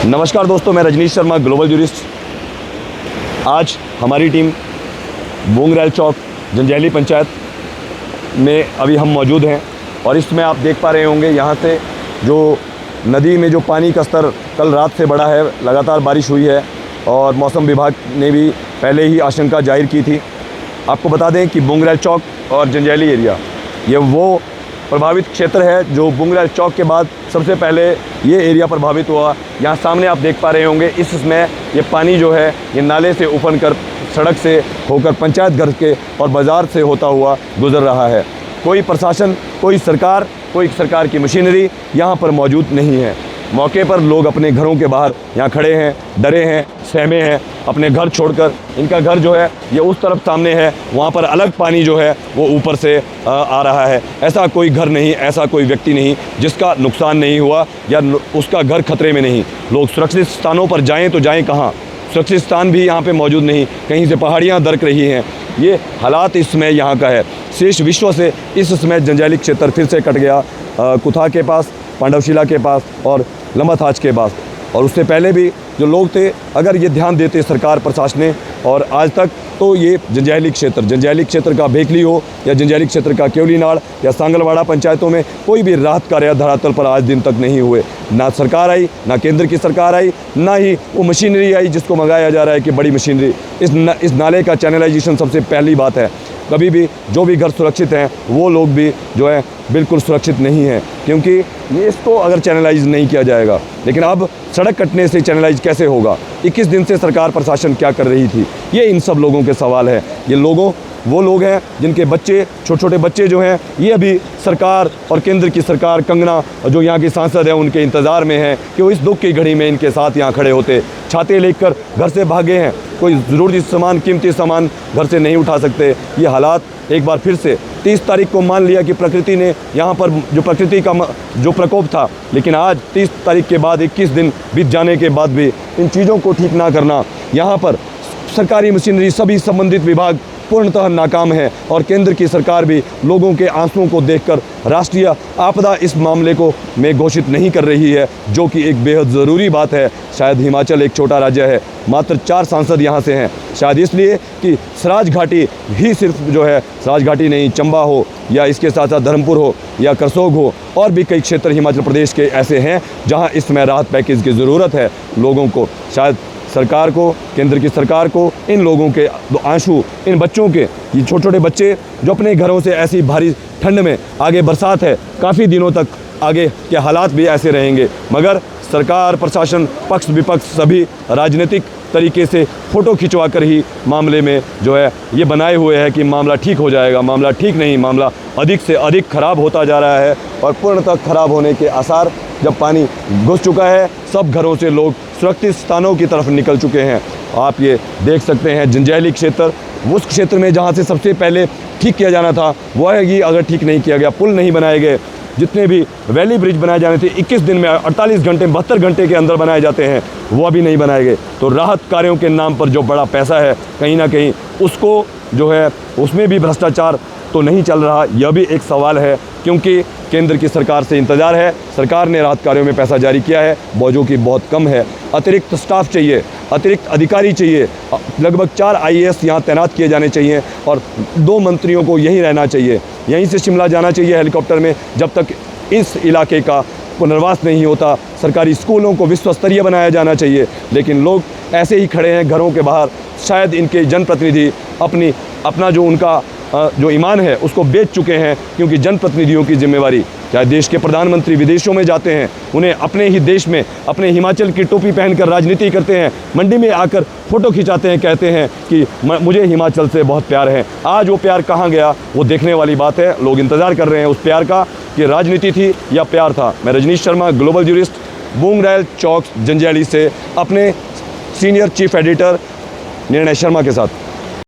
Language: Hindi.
नमस्कार दोस्तों, मैं रजनीश शर्मा, ग्लोबल जूरिस्ट। आज हमारी टीम बुंगरैल चौक जंजैली पंचायत में अभी हम मौजूद हैं और इसमें आप देख पा रहे होंगे यहाँ से जो नदी में जो पानी का स्तर कल रात से बढ़ा है, लगातार बारिश हुई है और मौसम विभाग ने भी पहले ही आशंका जाहिर की थी। आपको बता दें कि बुंगरैल चौक और जंजैली एरिया ये वो प्रभावित क्षेत्र है जो बुंगरैल चौक के बाद सबसे पहले ये एरिया प्रभावित हुआ। यहाँ सामने आप देख पा रहे होंगे इसमें ये पानी जो है ये नाले से उफन कर सड़क से होकर पंचायत घर के और बाज़ार से होता हुआ गुजर रहा है। कोई प्रशासन, कोई सरकार की मशीनरी यहाँ पर मौजूद नहीं है। मौके पर लोग अपने घरों के बाहर यहाँ खड़े हैं, डरे हैं, सहमे हैं, अपने घर छोड़कर। इनका घर जो है ये उस तरफ सामने है, वहाँ पर अलग पानी जो है वो ऊपर से आ रहा है। ऐसा कोई घर नहीं, ऐसा कोई व्यक्ति नहीं जिसका नुकसान नहीं हुआ या उसका घर खतरे में नहीं। लोग सुरक्षित स्थानों पर जाएं तो जाएं कहाँ, सुरक्षित स्थान भी यहाँ पे मौजूद नहीं, कहीं से पहाड़ियाँ दरक रही हैं। ये हालात इस समय यहाँ का है। शेष विश्व से इस समय जंजैली क्षेत्र फिर से कट गया, कुथा के पास, पांडवशिला के पास और लंबाथाच के पास। और उससे पहले भी जो लोग थे, अगर ये ध्यान देते सरकार प्रशासन ने और आज तक, तो ये जंजैली क्षेत्र का भेखली हो या जंजैली क्षेत्र का केवलीनाड़ या सांगलवाड़ा पंचायतों में कोई भी राहत कार्य धरातल पर आज दिन तक नहीं हुए। ना सरकार आई, ना केंद्र की सरकार आई, ना ही वो मशीनरी आई जिसको मंगाया जा रहा है कि बड़ी मशीनरी। इस नाले का चैनलाइजेशन सबसे पहली बात है। कभी भी जो भी घर सुरक्षित हैं वो लोग भी जो है बिल्कुल सुरक्षित नहीं हैं, क्योंकि ये इसको अगर चैनलाइज नहीं किया जाएगा। लेकिन अब सड़क कटने से चैनलाइज कैसे होगा? 21 दिन से सरकार प्रशासन क्या कर रही थी? ये इन सब लोगों के सवाल है। ये वो लोग हैं जिनके बच्चे, छोटे छोटे बच्चे जो हैं, ये अभी सरकार और केंद्र की सरकार, कंगना जो यहाँ की सांसद है, उनके इंतज़ार में हैं कि वो इस दुख की घड़ी में इनके साथ यहाँ खड़े होते। छाते लेकर घर से भागे हैं, कोई ज़रूरी सामान, कीमती सामान घर से नहीं उठा सकते। ये हालात एक बार फिर से 30 तारीख को मान लिया कि प्रकृति ने यहाँ पर जो प्रकृति का जो प्रकोप था, लेकिन आज 30 तारीख के बाद 21 दिन बीत जाने के बाद भी इन चीज़ों को ठीक ना करना, यहाँ पर सरकारी मशीनरी, सभी संबंधित विभाग पूर्णतः नाकाम है और केंद्र की सरकार भी लोगों के आंसुओं को देखकर राष्ट्रीय आपदा इस मामले को में घोषित नहीं कर रही है, जो कि एक बेहद ज़रूरी बात है। शायद हिमाचल एक छोटा राज्य है, मात्र 4 सांसद यहाँ से हैं, शायद इसलिए कि सराज घाटी ही सिर्फ जो है, सराज घाटी नहीं, चंबा हो या इसके साथ साथ धर्मपुर हो या करसोग हो, और भी कई क्षेत्र हिमाचल प्रदेश के ऐसे हैं जहाँ इस समय राहत पैकेज की ज़रूरत है लोगों को। शायद सरकार को, केंद्र की सरकार को इन लोगों के आंसू, इन बच्चों के, ये छोटे छोटे बच्चे जो अपने घरों से ऐसी भारी ठंड में, आगे बरसात है, काफ़ी दिनों तक आगे के हालात भी ऐसे रहेंगे, मगर सरकार, प्रशासन, पक्ष विपक्ष सभी राजनीतिक तरीके से फ़ोटो खिंचवा कर ही मामले में जो है ये बनाए हुए है कि मामला ठीक हो जाएगा। मामला ठीक नहीं, मामला अधिक से अधिक ख़राब होता जा रहा है और पूर्णतः ख़राब होने के आसार। जब पानी घुस चुका है, सब घरों से लोग सुरक्षित स्थानों की तरफ निकल चुके हैं। आप ये देख सकते हैं जंजैली क्षेत्र, उस क्षेत्र में जहाँ से सबसे पहले ठीक किया जाना था वह है कि अगर ठीक नहीं किया गया, पुल नहीं बनाए गए, जितने भी वैली ब्रिज बनाए जाने थे 21 दिन में, 48 घंटे, 72 घंटे के अंदर बनाए जाते हैं, वो अभी नहीं बनाए गए। तो राहत कार्यों के नाम पर जो बड़ा पैसा है, कहीं ना कहीं उसको जो है उसमें भी भ्रष्टाचार तो नहीं चल रहा, यह भी एक सवाल है, क्योंकि केंद्र की सरकार से इंतज़ार है। सरकार ने राहत कार्यों में पैसा जारी किया है, मौजों की बहुत कम है, अतिरिक्त स्टाफ चाहिए, अतिरिक्त अधिकारी चाहिए, लगभग 4 IAS यहाँ तैनात किए जाने चाहिए और 2 मंत्रियों को यहीं रहना चाहिए, यहीं से शिमला जाना चाहिए हेलीकॉप्टर में, जब तक इस इलाके का पुनर्वास नहीं होता। सरकारी स्कूलों को विश्व स्तरीय बनाया जाना चाहिए, लेकिन लोग ऐसे ही खड़े हैं घरों के बाहर। शायद इनके जनप्रतिनिधि अपना जो उनका जो ईमान है उसको बेच चुके हैं, क्योंकि जनप्रतिनिधियों की जिम्मेवारी, चाहे देश के प्रधानमंत्री विदेशों में जाते हैं, उन्हें अपने ही देश में अपने हिमाचल की टोपी पहनकर राजनीति करते हैं, मंडी में आकर फ़ोटो खिंचाते हैं, कहते हैं कि मुझे हिमाचल से बहुत प्यार है। आज वो प्यार कहाँ गया, वो देखने वाली बात है। लोग इंतज़ार कर रहे हैं उस प्यार का कि राजनीति थी या प्यार था। मैं रजनीश शर्मा, ग्लोबल जूरिस्ट, बुंगरैल चौक जंजैली से अपने सीनियर चीफ एडिटर निर्णय शर्मा के साथ।